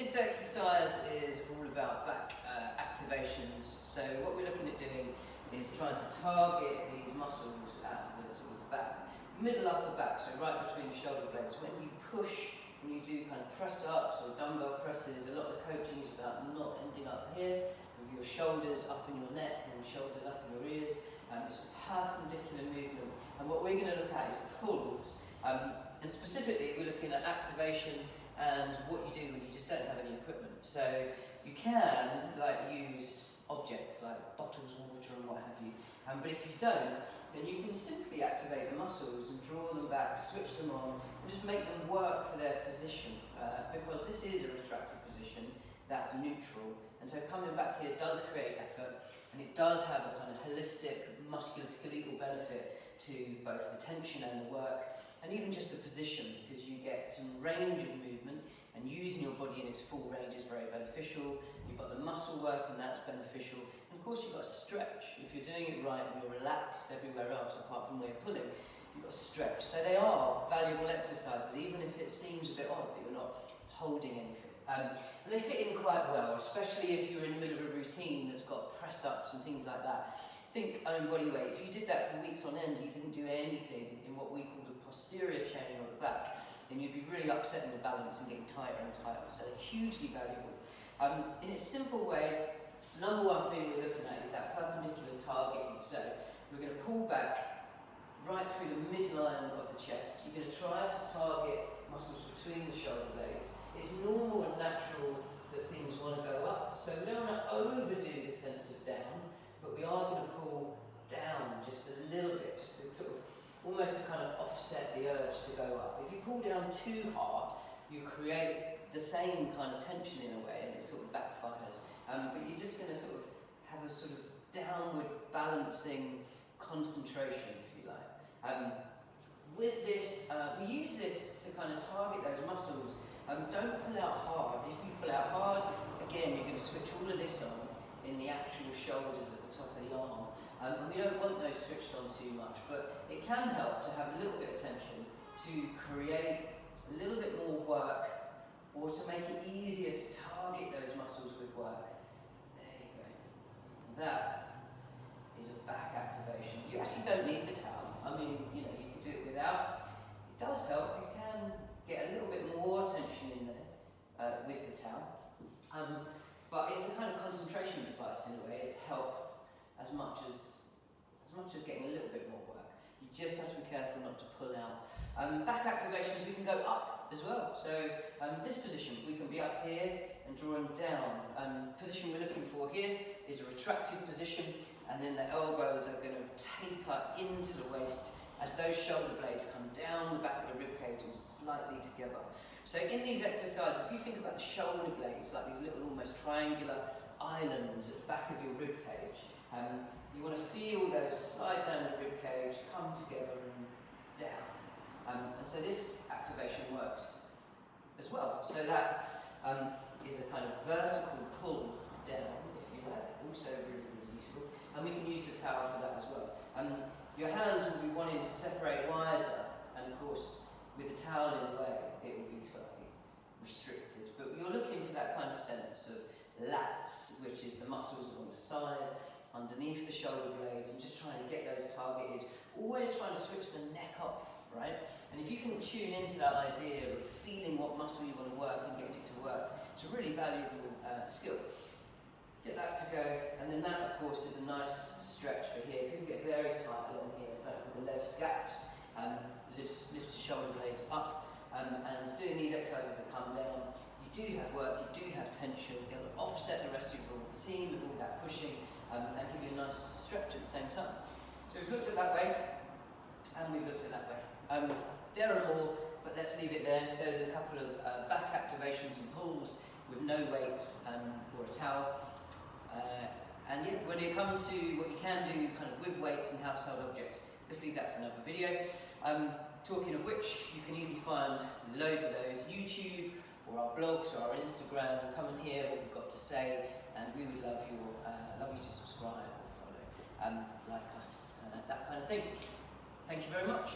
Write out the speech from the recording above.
This exercise is all about back activations. So what we're looking at doing is trying to target these muscles at the sort of back, middle upper back, so right between the shoulder blades. When you push, when you do kind of press ups or dumbbell presses, a lot of the coaching is about not ending up here with your shoulders up in your neck and shoulders up in your ears. It's a perpendicular movement, and what we're going to look at is pulls, and specifically we're looking at activation and what you do when you just don't have any equipment. So you can use objects like bottles of water and what have you, but if you don't, then you can simply activate the muscles and draw them back, switch them on, and just make them work for their position, because this is a retracted position that's neutral, and so coming back here does create effort, and it does have a kind of holistic musculoskeletal benefit to both the tension and the work, and even just the position, because you get some range of movement, and using your body in its full range is very beneficial. You've got the muscle work, and that's beneficial, and of course you've got to stretch. If you're doing it right and you're relaxed everywhere else apart from where you're pulling, you've got to stretch. So they are valuable exercises, even if it seems a bit odd that you're not holding anything. And they fit in quite well, especially if you're in the middle of a routine that's got press-ups and things like that. Think own body weight. If you did that for weeks on end, you didn't do anything in what we call the posterior chain or the back, then you'd be really upsetting the balance and getting tighter and tighter. So they're hugely valuable. In its simple way, the number one thing we're looking at is that perpendicular targeting. So we're going to pull back right through the midline of the chest. You're going to try to target muscles between the shoulder blades. It's normal and natural that things want to go up. So we don't want to overdo the sense of down, but we are going to pull down just a little bit, just to sort of almost to kind of offset the urge to go up. If you pull down too hard, you create the same kind of tension in a way, and it sort of backfires. But you're just going to sort of have a sort of downward balancing concentration, if you like. With this, we use this to kind of target those muscles. Don't pull out hard. If you pull out hard, again, you're going to switch all of this on in the actual shoulders at the top of the arm. And we don't want those switched on too much, but it can help to have a little bit of tension to create a little bit more work, or to make it easier to target those muscles with work. There you go. That is a back activation. You actually don't need the towel. I mean, you know, you can do it without. It does help. You can get a little bit more tension in there with the towel. But it's a kind of concentration device in a way. It's help as much as getting a little bit more work. You just have to be careful not to pull out. Back activations, we can go up as well. So this position, we can be up here and drawing down. Position we're looking for here is a retracted position, and then the elbows are going to taper into the waist as those shoulder blades come down the back of the rib cage and slightly together. So in these exercises, if you think about the shoulder blades like these little almost triangular islands at the back of your rib cage, you want to feel those slide down the rib cage, come together and down. And so this activation works as well. So that is a kind of vertical pull down, if you like, also really, really useful. And we can use the towel for that as well. Your hands will be wanting to separate wider, and of course, with the towel in the way, it will be slightly restricted. But you're looking for that kind of sense of lats, which is the muscles along the side, underneath the shoulder blades, and just trying to get those targeted, always trying to switch the neck off, right? And if you can tune into that idea of feeling what muscle you want to work and getting it to work, it's a really valuable skill. Get that to go, and then that, of course, is a nice stretch for here. People get very tight along here, so the leg scaps, lift your shoulder blades up, and doing these exercises that come down, you do have work, you do have tension, it'll offset the rest of your routine with all that pushing, and give you a nice stretch at the same time. So we've looked at that way, and we've looked at that way. There are more, but let's leave it there. There's a couple of back activations and pulls with no weights or a towel. And yeah, when it comes to what you can do kind of with weights and household objects, let's leave that for another video. Talking of which, you can easily find loads of those, YouTube or our blogs or our Instagram. Come and hear what we've got to say, and we would love you to subscribe or follow, like us, that kind of thing. Thank you very much.